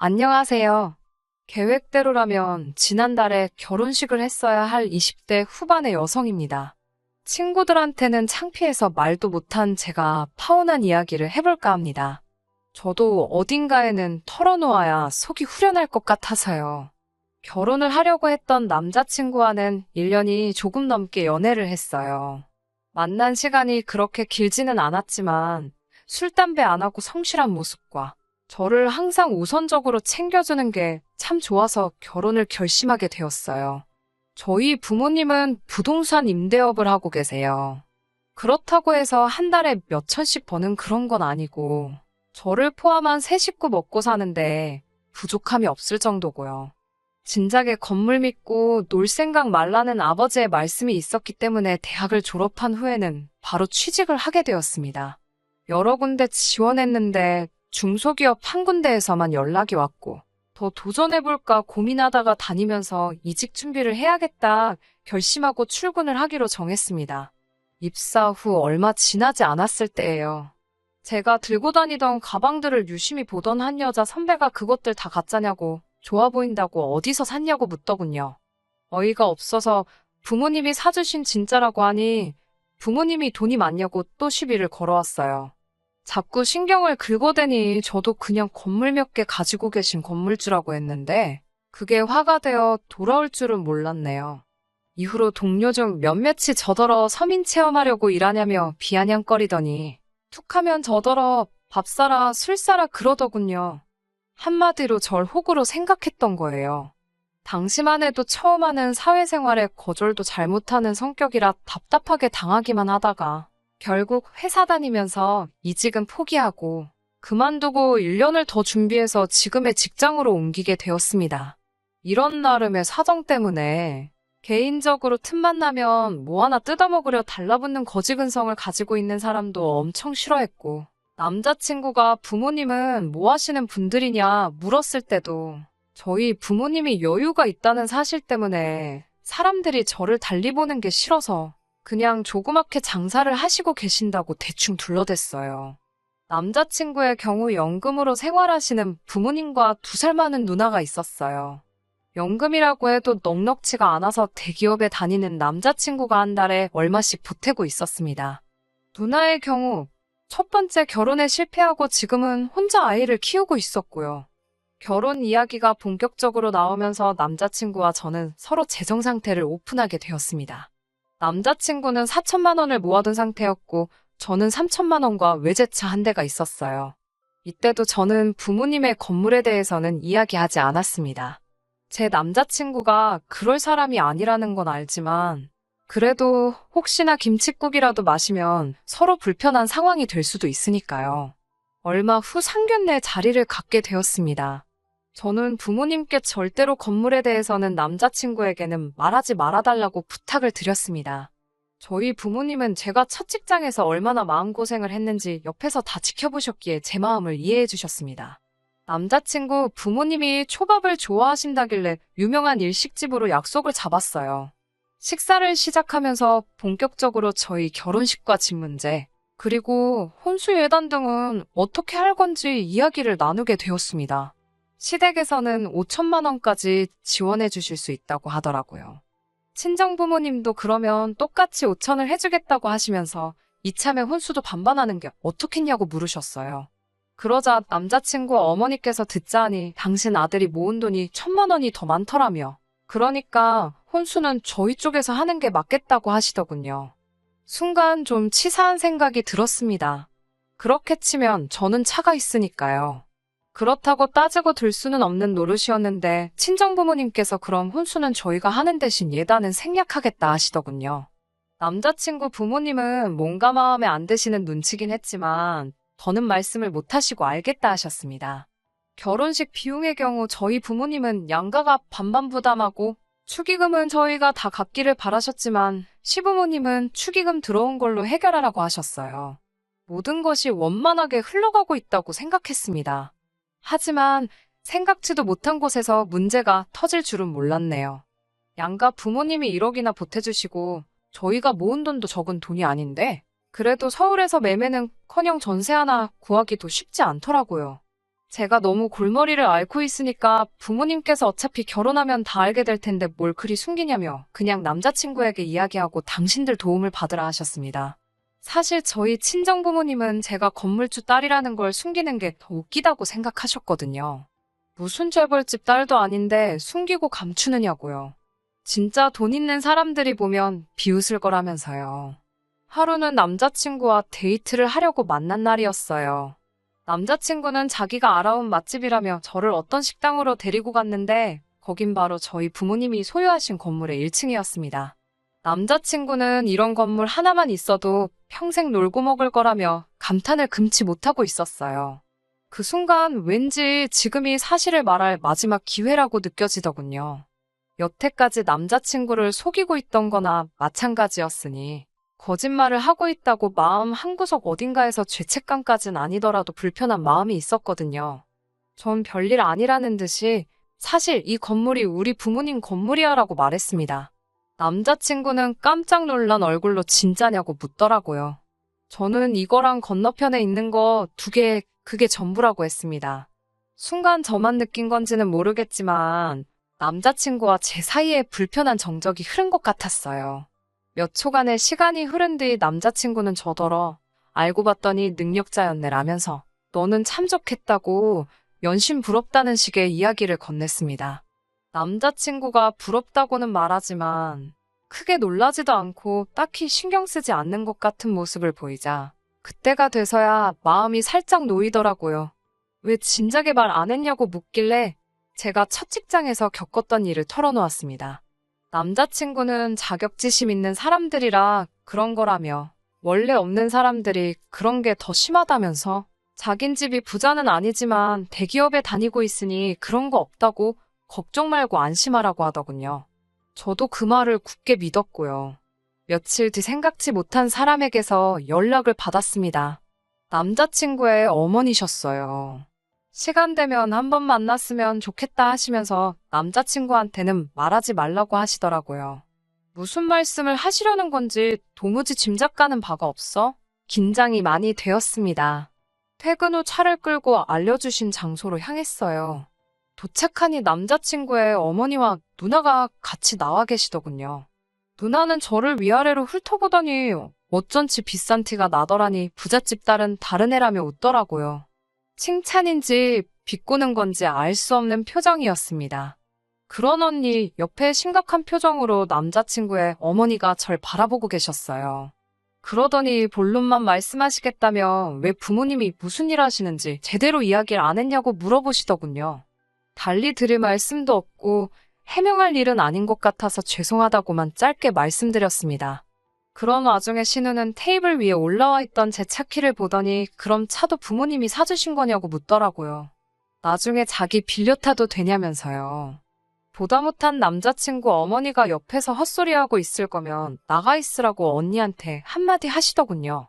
안녕하세요. 계획대로라면 지난달에 결혼식을 했어야 할 20대 후반의 여성입니다. 친구들한테는 창피해서 말도 못한 제가 파혼한 이야기를 해볼까 합니다. 저도 어딘가에는 털어놓아야 속이 후련할 것 같아서요. 결혼을 하려고 했던 남자친구와는 1년이 조금 넘게 연애를 했어요. 만난 시간이 그렇게 길지는 않았지만 술, 담배 안 하고 성실한 모습과 저를 항상 우선적으로 챙겨주는 게 참 좋아서 결혼을 결심하게 되었어요. 저희 부모님은 부동산 임대업을 하고 계세요. 그렇다고 해서 한 달에 몇 천씩 버는 그런 건 아니고 저를 포함한 세 식구 먹고 사는데 부족함이 없을 정도고요. 진작에 건물 믿고 놀 생각 말라는 아버지의 말씀이 있었기 때문에 대학을 졸업한 후에는 바로 취직을 하게 되었습니다. 여러 군데 지원했는데 중소기업 한 군데에서만 연락이 왔고 더 도전해볼까 고민하다가 다니면서 이직 준비를 해야겠다 결심하고 출근을 하기로 정했습니다. 입사 후 얼마 지나지 않았을 때예요. 제가 들고 다니던 가방들을 유심히 보던 한 여자 선배가 그것들 다 가짜냐고 좋아 보인다고 어디서 샀냐고 묻더군요. 어이가 없어서 부모님이 사주신 진짜라고 하니 부모님이 돈이 많냐고 또 시비를 걸어왔어요. 자꾸 신경을 긁어대니 저도 그냥 건물 몇 개 가지고 계신 건물주라고 했는데 그게 화가 되어 돌아올 줄은 몰랐네요. 이후로 동료 중 몇몇이 저더러 서민 체험하려고 일하냐며 비아냥거리더니 툭하면 저더러 밥 사라 술 사라 그러더군요. 한마디로 절 호구로 생각했던 거예요. 당시만 해도 처음 하는 사회생활에 거절도 잘못하는 성격이라 답답하게 당하기만 하다가 결국 회사 다니면서 이직은 포기하고 그만두고 1년을 더 준비해서 지금의 직장으로 옮기게 되었습니다. 이런 나름의 사정 때문에 개인적으로 틈만 나면 뭐 하나 뜯어먹으려 달라붙는 거지근성을 가지고 있는 사람도 엄청 싫어했고 남자친구가 부모님은 뭐 하시는 분들이냐 물었을 때도 저희 부모님이 여유가 있다는 사실 때문에 사람들이 저를 달리 보는 게 싫어서 그냥 조그맣게 장사를 하시고 계신다고 대충 둘러댔어요. 남자친구의 경우 연금으로 생활하시는 부모님과 2살 많은 누나가 있었어요. 연금이라고 해도 넉넉지가 않아서 대기업에 다니는 남자친구가 한 달에 얼마씩 보태고 있었습니다. 누나의 경우 첫 번째 결혼에 실패하고 지금은 혼자 아이를 키우고 있었고요. 결혼 이야기가 본격적으로 나오면서 남자친구와 저는 서로 재정 상태를 오픈하게 되었습니다. 남자친구는 4천만 원을 모아둔 상태였고 저는 3천만 원과 외제차 한 대가 있었어요. 이때도 저는 부모님의 건물에 대해서는 이야기하지 않았습니다. 제 남자친구가 그럴 사람이 아니라는 건 알지만 그래도 혹시나 김칫국이라도 마시면 서로 불편한 상황이 될 수도 있으니까요. 얼마 후 상견례 자리를 갖게 되었습니다. 저는 부모님께 절대로 건물에 대해서는 남자친구에게는 말하지 말아달라고 부탁을 드렸습니다. 저희 부모님은 제가 첫 직장에서 얼마나 마음고생을 했는지 옆에서 다 지켜보셨기에 제 마음을 이해해 주셨습니다. 남자친구 부모님이 초밥을 좋아하신다길래 유명한 일식집으로 약속을 잡았어요. 식사를 시작하면서 본격적으로 저희 결혼식과 집 문제, 그리고 혼수 예단 등은 어떻게 할 건지 이야기를 나누게 되었습니다. 시댁에서는 5천만 원까지 지원해 주실 수 있다고 하더라고요. 친정 부모님도 그러면 똑같이 5천을 해주겠다고 하시면서 이참에 혼수도 반반하는 게 어떻겠냐고 물으셨어요. 그러자 남자친구 어머니께서 듣자하니 당신 아들이 모은 돈이 1천만 원이 더 많더라며. 그러니까 혼수는 저희 쪽에서 하는 게 맞겠다고 하시더군요. 순간 좀 치사한 생각이 들었습니다. 그렇게 치면 저는 차가 있으니까요. 그렇다고 따지고 들 수는 없는 노릇이었는데 친정부모님께서 그럼 혼수는 저희가 하는 대신 예단은 생략하겠다 하시더군요. 남자친구 부모님은 뭔가 마음에 안 드시는 눈치긴 했지만 더는 말씀을 못 하시고 알겠다 하셨습니다. 결혼식 비용의 경우 저희 부모님은 양가가 반반 부담하고 축의금은 저희가 다 갚기를 바라셨지만 시부모님은 축의금 들어온 걸로 해결하라고 하셨어요. 모든 것이 원만하게 흘러가고 있다고 생각했습니다. 하지만 생각지도 못한 곳에서 문제가 터질 줄은 몰랐네요. 양가 부모님이 1억이나 보태주시고 저희가 모은 돈도 적은 돈이 아닌데 그래도 서울에서 매매는커녕 전세 하나 구하기도 쉽지 않더라고요. 제가 너무 골머리를 앓고 있으니까 부모님께서 어차피 결혼하면 다 알게 될 텐데 뭘 그리 숨기냐며 그냥 남자친구에게 이야기하고 당신들 도움을 받으라 하셨습니다. 사실 저희 친정부모님은 제가 건물주 딸이라는 걸 숨기는 게 더 웃기다고 생각하셨거든요. 무슨 재벌집 딸도 아닌데 숨기고 감추느냐고요. 진짜 돈 있는 사람들이 보면 비웃을 거라면서요. 하루는 남자친구와 데이트를 하려고 만난 날이었어요. 남자친구는 자기가 알아온 맛집이라며 저를 어떤 식당으로 데리고 갔는데 거긴 바로 저희 부모님이 소유하신 건물의 1층이었습니다. 남자친구는 이런 건물 하나만 있어도 평생 놀고 먹을 거라며 감탄을 금치 못하고 있었어요. 그 순간 왠지 지금이 사실을 말할 마지막 기회라고 느껴지더군요. 여태까지 남자친구를 속이고 있던 거나 마찬가지였으니 거짓말을 하고 있다고 마음 한구석 어딘가에서 죄책감까진 아니더라도 불편한 마음이 있었거든요. 전 별일 아니라는 듯이 사실 이 건물이 우리 부모님 건물이야라고 말했습니다. 남자친구는 깜짝 놀란 얼굴로 진짜냐고 묻더라고요. 저는 이거랑 건너편에 있는 거 2개, 그게 전부라고 했습니다. 순간 저만 느낀 건지는 모르겠지만 남자친구와 제 사이에 불편한 정적이 흐른 것 같았어요. 몇 초간의 시간이 흐른 뒤 남자친구는 저더러 알고 봤더니 능력자였네라면서 너는 참 좋겠다고 연신 부럽다는 식의 이야기를 건넸습니다. 남자친구가 부럽다고는 말하지만 크게 놀라지도 않고 딱히 신경 쓰지 않는 것 같은 모습을 보이자 그때가 돼서야 마음이 살짝 놓이더라고요. 왜 진작에 말 안 했냐고 묻길래 제가 첫 직장에서 겪었던 일을 털어놓았습니다. 남자친구는 자격지심 있는 사람들이라 그런 거라며 원래 없는 사람들이 그런 게 더 심하다면서 자긴 집이 부자는 아니지만 대기업에 다니고 있으니 그런 거 없다고 걱정 말고 안심하라고 하더군요. 저도 그 말을 굳게 믿었고요. 며칠 뒤 생각지 못한 사람에게서 연락을 받았습니다. 남자친구의 어머니셨어요. 시간 되면 한번 만났으면 좋겠다 하시면서 남자친구한테는 말하지 말라고 하시더라고요. 무슨 말씀을 하시려는 건지 도무지 짐작가는 바가 없어 긴장이 많이 되었습니다. 퇴근 후 차를 끌고 알려주신 장소로 향했어요. 도착하니 남자친구의 어머니와 누나가 같이 나와 계시더군요. 누나는 저를 위아래로 훑어보더니 어쩐지 비싼 티가 나더라니 부잣집 딸은 다른 애라며 웃더라고요. 칭찬인지 비꼬는 건지 알 수 없는 표정이었습니다. 그러더니 옆에 심각한 표정으로 남자친구의 어머니가 절 바라보고 계셨어요. 그러더니 본론만 말씀하시겠다며 왜 부모님이 무슨 일 하시는지 제대로 이야기를 안 했냐고 물어보시더군요. 달리 드릴 말씀도 없고 해명할 일은 아닌 것 같아서 죄송하다고만 짧게 말씀드렸습니다. 그런 와중에 신우는 테이블 위에 올라와 있던 제 차키를 보더니 그럼 차도 부모님이 사주신 거냐고 묻더라고요. 나중에 자기 빌려 타도 되냐면서요. 보다 못한 남자친구 어머니가 옆에서 헛소리하고 있을 거면 나가 있으라고 언니한테 한마디 하시더군요.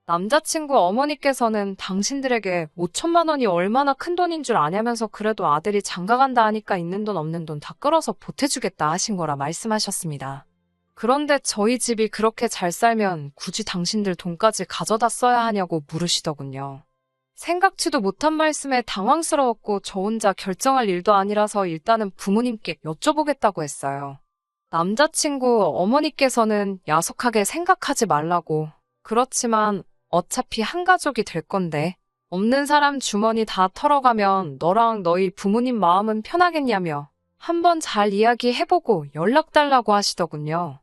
남자친구 어머니께서는 당신들에게 5천만 원이 얼마나 큰 돈인 줄 아냐면서 그래도 아들이 장가간다 하니까 있는 돈 없는 돈 다 끌어서 보태주겠다 하신 거라 말씀하셨습니다. 그런데 저희 집이 그렇게 잘 살면 굳이 당신들 돈까지 가져다 써야 하냐고 물으시더군요. 생각지도 못한 말씀에 당황스러웠고 저 혼자 결정할 일도 아니라서 일단은 부모님께 여쭤보겠다고 했어요. 남자친구 어머니께서는 야속하게 생각하지 말라고. 그렇지만 어차피 한 가족이 될 건데 없는 사람 주머니 다 털어가면 너랑 너희 부모님 마음은 편하겠냐며 한번 잘 이야기해보고 연락 달라고 하시더군요.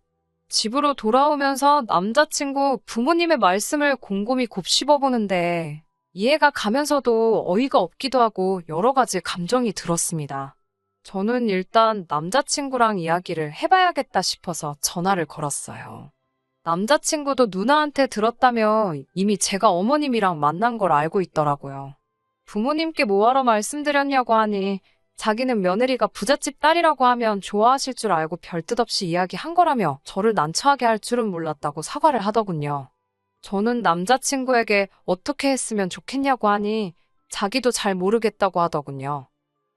집으로 돌아오면서 남자친구 부모님의 말씀을 곰곰이 곱씹어보는데 이해가 가면서도 어이가 없기도 하고 여러 가지 감정이 들었습니다. 저는 일단 남자친구랑 이야기를 해봐야겠다 싶어서 전화를 걸었어요. 남자친구도 누나한테 들었다며 이미 제가 어머님이랑 만난 걸 알고 있더라고요. 부모님께 뭐하러 말씀드렸냐고 하니 자기는 며느리가 부잣집 딸이라고 하면 좋아하실 줄 알고 별뜻 없이 이야기한 거라며 저를 난처하게 할 줄은 몰랐다고 사과를 하더군요. 저는 남자친구에게 어떻게 했으면 좋겠냐고 하니 자기도 잘 모르겠다고 하더군요.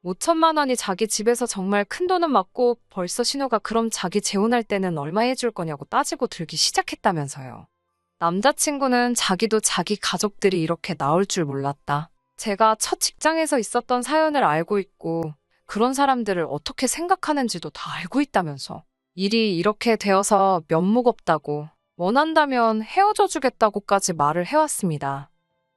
5천만 원이 자기 집에서 정말 큰 돈은 맞고 벌써 신우가 그럼 자기 재혼할 때는 얼마 해줄 거냐고 따지고 들기 시작했다면서요. 남자친구는 자기도 자기 가족들이 이렇게 나올 줄 몰랐다. 제가 첫 직장에서 있었던 사연을 알고 있고 그런 사람들을 어떻게 생각하는지도 다 알고 있다면서 일이 이렇게 되어서 면목 없다고 원한다면 헤어져 주겠다고까지 말을 해왔습니다.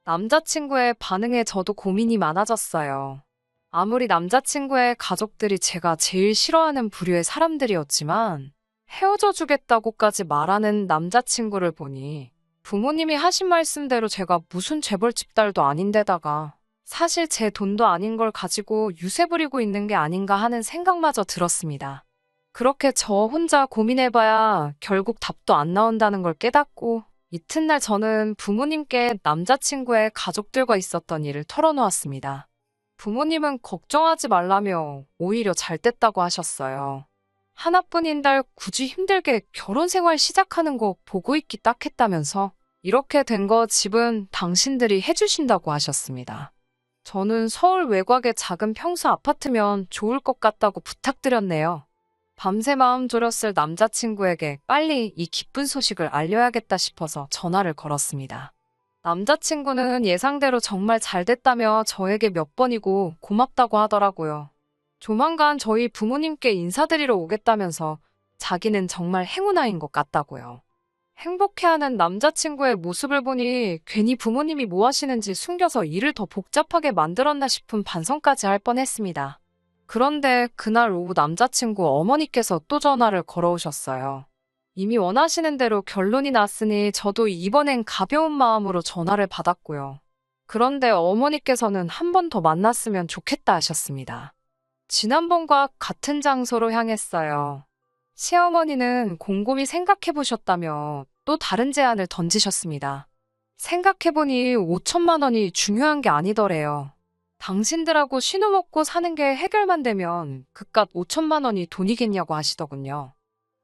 남자친구의 반응에 저도 고민이 많아졌어요. 아무리 남자친구의 가족들이 제가 제일 싫어하는 부류의 사람들이었지만 헤어져 주겠다고까지 말하는 남자친구를 보니 부모님이 하신 말씀대로 제가 무슨 재벌집 딸도 아닌데다가 사실 제 돈도 아닌 걸 가지고 유세 부리고 있는 게 아닌가 하는 생각마저 들었습니다. 그렇게 저 혼자 고민해봐야 결국 답도 안 나온다는 걸 깨닫고 이튿날 저는 부모님께 남자친구의 가족들과 있었던 일을 털어놓았습니다. 부모님은 걱정하지 말라며 오히려 잘 됐다고 하셨어요. 하나뿐인 딸 굳이 힘들게 결혼 생활 시작하는 거 보고 있기 딱 했다면서 이렇게 된 거 집은 당신들이 해주신다고 하셨습니다. 저는 서울 외곽의 작은 평수 아파트면 좋을 것 같다고 부탁드렸네요. 밤새 마음 졸였을 남자친구에게 빨리 이 기쁜 소식을 알려야겠다 싶어서 전화를 걸었습니다. 남자친구는 예상대로 정말 잘 됐다며 저에게 몇 번이고 고맙다고 하더라고요. 조만간 저희 부모님께 인사드리러 오겠다면서 자기는 정말 행운아인 것 같다고요. 행복해하는 남자친구의 모습을 보니 괜히 부모님이 뭐 하시는지 숨겨서 일을 더 복잡하게 만들었나 싶은 반성까지 할 뻔했습니다. 그런데 그날 오후 남자친구 어머니께서 또 전화를 걸어오셨어요. 이미 원하시는 대로 결론이 났으니 저도 이번엔 가벼운 마음으로 전화를 받았고요. 그런데 어머니께서는 한 번 더 만났으면 좋겠다 하셨습니다. 지난번과 같은 장소로 향했어요. 시어머니는 곰곰이 생각해보셨다며 또 다른 제안을 던지셨습니다. 생각해보니 5천만 원이 중요한 게 아니더래요. 당신들하고 신우 먹고 사는 게 해결만 되면 그깟 5천만 원이 돈이겠냐고 하시더군요.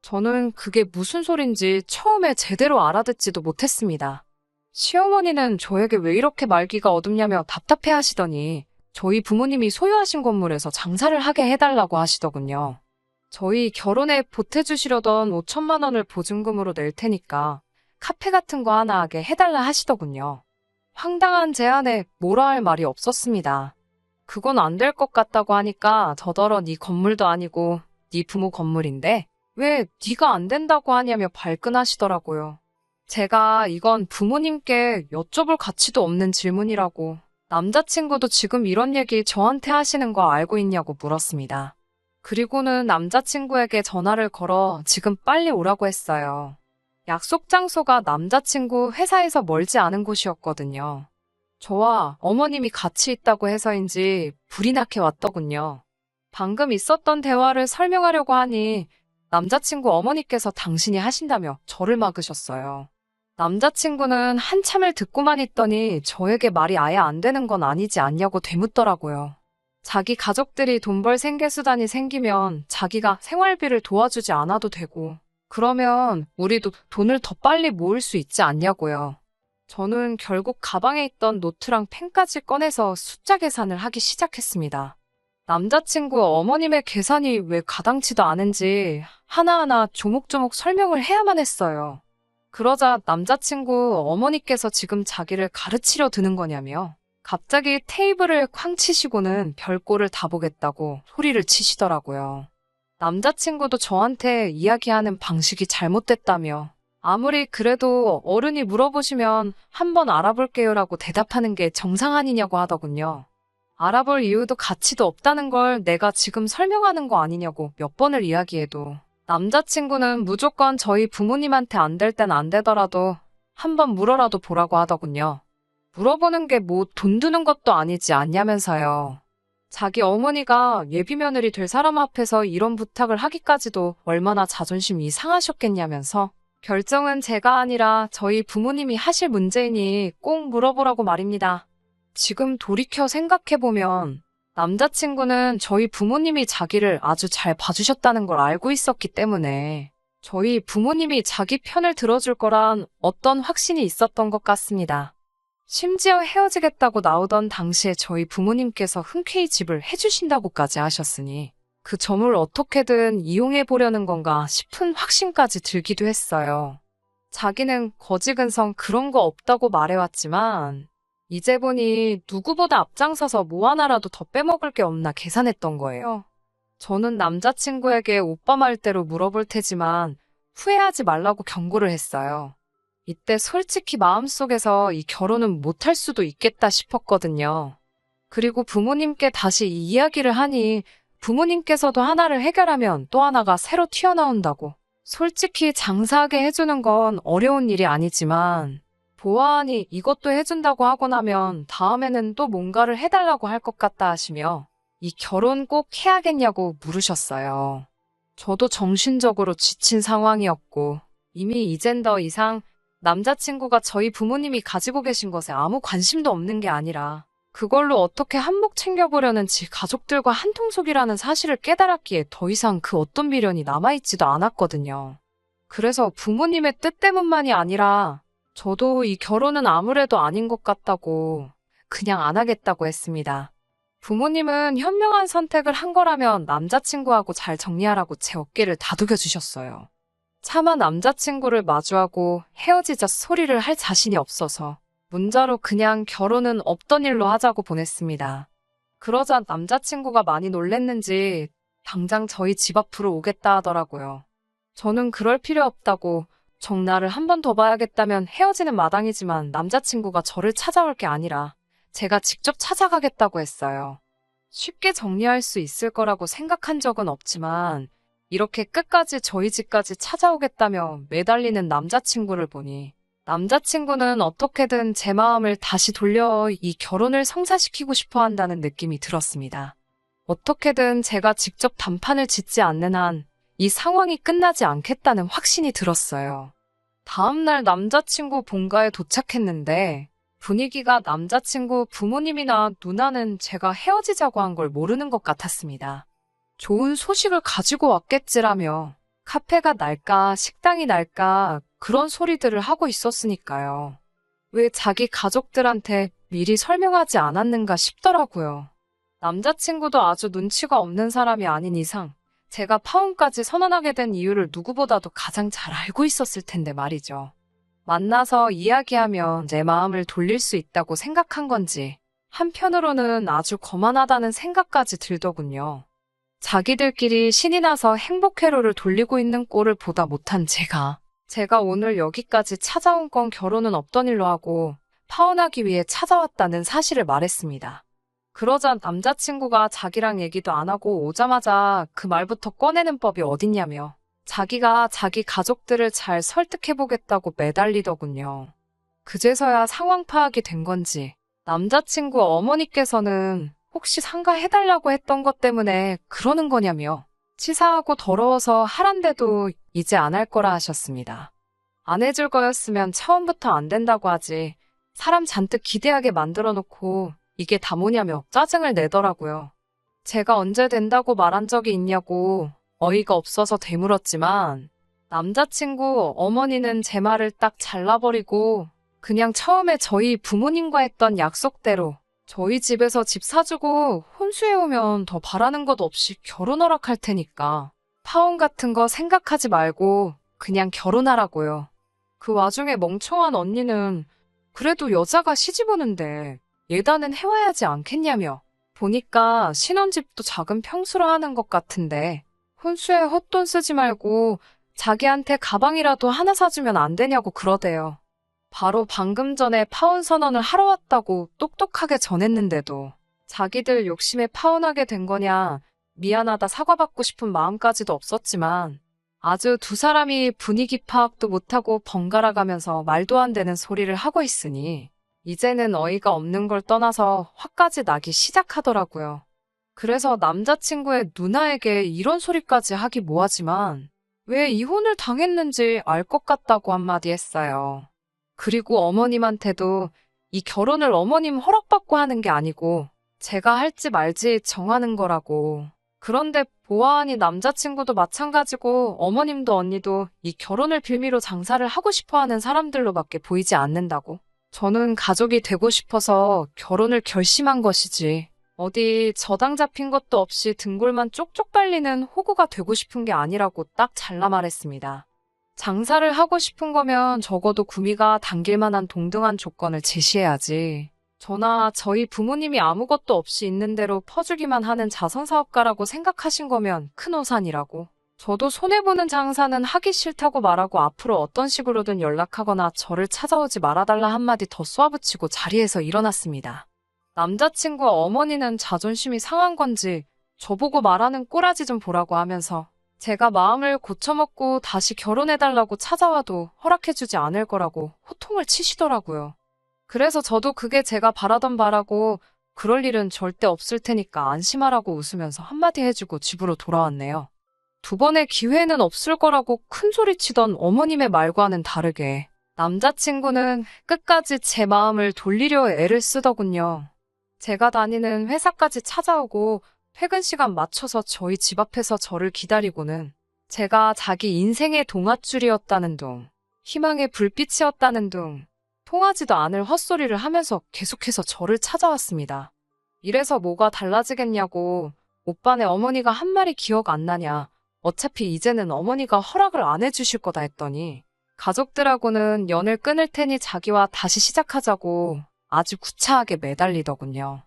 저는 그게 무슨 소린지 처음에 제대로 알아듣지도 못했습니다. 시어머니는 저에게 왜 이렇게 말귀가 어둡냐며 답답해 하시더니 저희 부모님이 소유하신 건물에서 장사를 하게 해달라고 하시더군요. 저희 결혼에 보태주시려던 5천만 원을 보증금으로 낼 테니까 카페 같은 거 하나 하게 해달라 하시더군요. 황당한 제안에 뭐라 할 말이 없었습니다. 그건 안 될 것 같다고 하니까 저더러 네 건물도 아니고 네 부모 건물인데 왜 네가 안 된다고 하냐며 발끈하시더라고요. 제가 이건 부모님께 여쭤볼 가치도 없는 질문이라고 남자친구도 지금 이런 얘기 저한테 하시는 거 알고 있냐고 물었습니다. 그리고는 남자친구에게 전화를 걸어 지금 빨리 오라고 했어요. 약속 장소가 남자친구 회사에서 멀지 않은 곳이었거든요. 저와 어머님이 같이 있다고 해서인지 불이 나게 왔더군요. 방금 있었던 대화를 설명하려고 하니 남자친구 어머니께서 당신이 하신다며 저를 막으셨어요. 남자친구는 한참을 듣고만 있더니 저에게 말이 아예 안 되는 건 아니지 않냐고 되묻더라고요. 자기 가족들이 돈 벌 생계수단이 생기면 자기가 생활비를 도와주지 않아도 되고 그러면 우리도 돈을 더 빨리 모을 수 있지 않냐고요. 저는 결국 가방에 있던 노트랑 펜까지 꺼내서 숫자 계산을 하기 시작했습니다. 남자친구 어머님의 계산이 왜 가당치도 않은지 하나하나 조목조목 설명을 해야만 했어요. 그러자 남자친구 어머니께서 지금 자기를 가르치려 드는 거냐며 갑자기 테이블을 쾅 치시고는 별꼴을 다 보겠다고 소리를 치시더라고요. 남자친구도 저한테 이야기하는 방식이 잘못됐다며 아무리 그래도 어른이 물어보시면 한번 알아볼게요라고 대답하는 게 정상 아니냐고 하더군요. 알아볼 이유도 가치도 없다는 걸 내가 지금 설명하는 거 아니냐고 몇 번을 이야기해도 남자친구는 무조건 저희 부모님한테 안 될 땐 안 되더라도 한번 물어라도 보라고 하더군요. 물어보는 게 뭐 돈 드는 것도 아니지 않냐면서요. 자기 어머니가 예비 며느리 될 사람 앞에서 이런 부탁을 하기까지도 얼마나 자존심이 상하셨겠냐면서 결정은 제가 아니라 저희 부모님이 하실 문제이니 꼭 물어보라고 말입니다. 지금 돌이켜 생각해보면 남자친구는 저희 부모님이 자기를 아주 잘 봐주셨다는 걸 알고 있었기 때문에 저희 부모님이 자기 편을 들어줄 거란 어떤 확신이 있었던 것 같습니다. 심지어 헤어지겠다고 나오던 당시에 저희 부모님께서 흔쾌히 집을 해주신다고까지 하셨으니 그 점을 어떻게든 이용해 보려는 건가 싶은 확신까지 들기도 했어요. 자기는 거지근성 그런 거 없다고 말해왔지만 이제 보니 누구보다 앞장서서 뭐 하나라도 더 빼먹을 게 없나 계산했던 거예요. 저는 남자친구에게 오빠 말대로 물어볼 테지만 후회하지 말라고 경고를 했어요. 이때 솔직히 마음속에서 이 결혼은 못할 수도 있겠다 싶었거든요. 그리고 부모님께 다시 이 이야기를 하니 부모님께서도 하나를 해결하면 또 하나가 새로 튀어나온다고. 솔직히 장사하게 해주는 건 어려운 일이 아니지만 보아하니 이것도 해준다고 하고 나면 다음에는 또 뭔가를 해달라고 할 것 같다 하시며 이 결혼 꼭 해야겠냐고 물으셨어요. 저도 정신적으로 지친 상황이었고 이미 이젠 더 이상 남자친구가 저희 부모님이 가지고 계신 것에 아무 관심도 없는 게 아니라 그걸로 어떻게 한몫 챙겨보려는 지 가족들과 한통속이라는 사실을 깨달았기에 더 이상 그 어떤 미련이 남아있지도 않았거든요. 그래서 부모님의 뜻 때문만이 아니라 저도 이 결혼은 아무래도 아닌 것 같다고 그냥 안 하겠다고 했습니다. 부모님은 현명한 선택을 한 거라면 남자친구하고 잘 정리하라고 제 어깨를 다독여 주셨어요. 차마 남자친구를 마주하고 헤어지자 소리를 할 자신이 없어서 문자로 그냥 결혼은 없던 일로 하자고 보냈습니다. 그러자 남자친구가 많이 놀랬는지 당장 저희 집 앞으로 오겠다 하더라고요. 저는 그럴 필요 없다고 정나를 한 번 더 봐야겠다면 헤어지는 마당이지만 남자친구가 저를 찾아올 게 아니라 제가 직접 찾아가겠다고 했어요. 쉽게 정리할 수 있을 거라고 생각한 적은 없지만 이렇게 끝까지 저희 집까지 찾아오겠다며 매달리는 남자친구를 보니 남자친구는 어떻게든 제 마음을 다시 돌려 이 결혼을 성사시키고 싶어 한다는 느낌이 들었습니다. 어떻게든 제가 직접 단판을 짓지 않는 한 이 상황이 끝나지 않겠다는 확신이 들었어요. 다음날 남자친구 본가에 도착했는데 분위기가 남자친구 부모님이나 누나는 제가 헤어지자고 한 걸 모르는 것 같았습니다. 좋은 소식을 가지고 왔겠지라며 카페가 날까 식당이 날까 그런 소리들을 하고 있었으니까요. 왜 자기 가족들한테 미리 설명하지 않았는가 싶더라고요. 남자친구도 아주 눈치가 없는 사람이 아닌 이상 제가 파혼까지 선언하게 된 이유를 누구보다도 가장 잘 알고 있었을 텐데 말이죠. 만나서 이야기하면 내 마음을 돌릴 수 있다고 생각한 건지 한편으로는 아주 거만하다는 생각까지 들더군요. 자기들끼리 신이 나서 행복회로를 돌리고 있는 꼴을 보다 못한 제가 오늘 여기까지 찾아온 건 결혼은 없던 일로 하고 파혼하기 위해 찾아왔다는 사실을 말했습니다. 그러자 남자친구가 자기랑 얘기도 안 하고 오자마자 그 말부터 꺼내는 법이 어딨냐며 자기가 자기 가족들을 잘 설득해보겠다고 매달리더군요. 그제서야 상황 파악이 된 건지 남자친구 어머니께서는 혹시 상가해달라고 했던 것 때문에 그러는 거냐며 치사하고 더러워서 하란데도 이제 안 할 거라 하셨습니다. 안 해줄 거였으면 처음부터 안 된다고 하지 사람 잔뜩 기대하게 만들어 놓고 이게 다 뭐냐며 짜증을 내더라고요. 제가 언제 된다고 말한 적이 있냐고 어이가 없어서 되물었지만 남자친구 어머니는 제 말을 딱 잘라버리고 그냥 처음에 저희 부모님과 했던 약속대로 저희 집에서 집 사주고 혼수해오면 더 바라는 것 없이 결혼 허락할 테니까 파혼 같은 거 생각하지 말고 그냥 결혼하라고요. 그 와중에 멍청한 언니는 그래도 여자가 시집 오는데 예단은 해와야지 않겠냐며 보니까 신혼집도 작은 평수로 하는 것 같은데 혼수에 헛돈 쓰지 말고 자기한테 가방이라도 하나 사주면 안 되냐고 그러대요. 바로 방금 전에 파혼 선언을 하러 왔다고 똑똑하게 전했는데도 자기들 욕심에 파혼하게 된 거냐 미안하다 사과받고 싶은 마음까지도 없었지만 아주 두 사람이 분위기 파악도 못하고 번갈아 가면서 말도 안 되는 소리를 하고 있으니 이제는 어이가 없는 걸 떠나서 화까지 나기 시작하더라고요. 그래서 남자친구의 누나에게 이런 소리까지 하기 뭐하지만 왜 이혼을 당했는지 알 것 같다고 한마디 했어요. 그리고 어머님한테도 이 결혼을 어머님 허락받고 하는 게 아니고 제가 할지 말지 정하는 거라고. 그런데 보아하니 남자친구도 마찬가지고 어머님도 언니도 이 결혼을 빌미로 장사를 하고 싶어 하는 사람들로밖에 보이지 않는다고. 저는 가족이 되고 싶어서 결혼을 결심한 것이지. 어디 저당 잡힌 것도 없이 등골만 쪽쪽 빨리는 호구가 되고 싶은 게 아니라고 딱 잘라 말했습니다. 장사를 하고 싶은 거면 적어도 구미가 당길 만한 동등한 조건을 제시해야지. 저나 저희 부모님이 아무것도 없이 있는 대로 퍼주기만 하는 자선사업가라고 생각하신 거면 큰 오산이라고. 저도 손해보는 장사는 하기 싫다고 말하고 앞으로 어떤 식으로든 연락하거나 저를 찾아오지 말아달라 한마디 더 쏘아붙이고 자리에서 일어났습니다. 남자친구와 어머니는 자존심이 상한 건지 저보고 말하는 꼬라지 좀 보라고 하면서 제가 마음을 고쳐먹고 다시 결혼해달라고 찾아와도 허락해주지 않을 거라고 호통을 치시더라고요. 그래서 저도 그게 제가 바라던 바라고 그럴 일은 절대 없을 테니까 안심하라고 웃으면서 한마디 해주고 집으로 돌아왔네요. 두 번의 기회는 없을 거라고 큰소리치던 어머님의 말과는 다르게 남자친구는 끝까지 제 마음을 돌리려 애를 쓰더군요. 제가 다니는 회사까지 찾아오고 퇴근 시간 맞춰서 저희 집 앞에서 저를 기다리고는 제가 자기 인생의 동아줄이었다는 둥, 희망의 불빛이었다는 둥, 통하지도 않을 헛소리를 하면서 계속해서 저를 찾아왔습니다. 이래서 뭐가 달라지겠냐고, 오빠네 어머니가 한 말이 기억 안 나냐, 어차피 이제는 어머니가 허락을 안 해주실 거다 했더니 가족들하고는 연을 끊을 테니 자기와 다시 시작하자고 아주 구차하게 매달리더군요.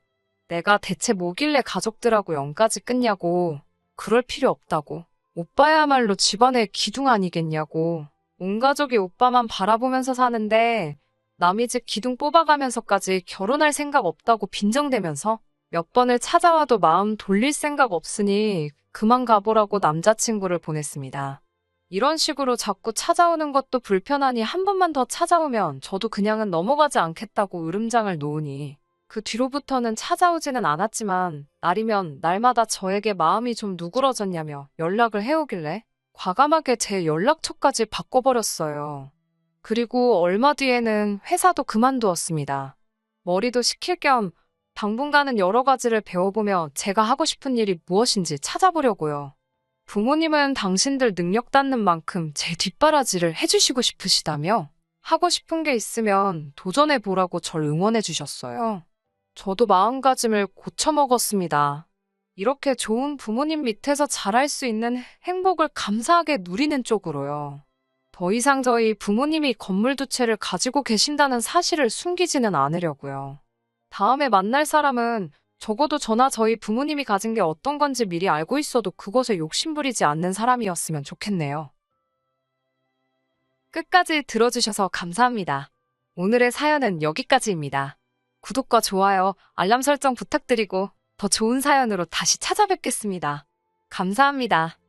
내가 대체 뭐길래 가족들하고 연까지 끊냐고, 그럴 필요 없다고, 오빠야말로 집안의 기둥 아니겠냐고, 온 가족이 오빠만 바라보면서 사는데 남이 집 기둥 뽑아가면서까지 결혼할 생각 없다고 빈정대면서 몇 번을 찾아와도 마음 돌릴 생각 없으니 그만 가보라고 남자친구를 보냈습니다. 이런 식으로 자꾸 찾아오는 것도 불편하니 한 번만 더 찾아오면 저도 그냥은 넘어가지 않겠다고 으름장을 놓으니 그 뒤로부터는 찾아오지는 않았지만 날이면 날마다 저에게 마음이 좀 누그러졌냐며 연락을 해오길래 과감하게 제 연락처까지 바꿔버렸어요. 그리고 얼마 뒤에는 회사도 그만두었습니다. 머리도 식힐 겸 당분간은 여러 가지를 배워보며 제가 하고 싶은 일이 무엇인지 찾아보려고요. 부모님은 당신들 능력 닿는 만큼 제 뒷바라지를 해주시고 싶으시다며 하고 싶은 게 있으면 도전해보라고 절 응원해 주셨어요. 저도 마음가짐을 고쳐먹었습니다. 이렇게 좋은 부모님 밑에서 잘할 수 있는 행복을 감사하게 누리는 쪽으로요. 더 이상 저희 부모님이 건물 두 채를 가지고 계신다는 사실을 숨기지는 않으려고요. 다음에 만날 사람은 적어도 저나 저희 부모님이 가진 게 어떤 건지 미리 알고 있어도 그것에 욕심부리지 않는 사람이었으면 좋겠네요. 끝까지 들어주셔서 감사합니다. 오늘의 사연은 여기까지입니다. 구독과 좋아요, 알람 설정 부탁드리고 더 좋은 사연으로 다시 찾아뵙겠습니다. 감사합니다.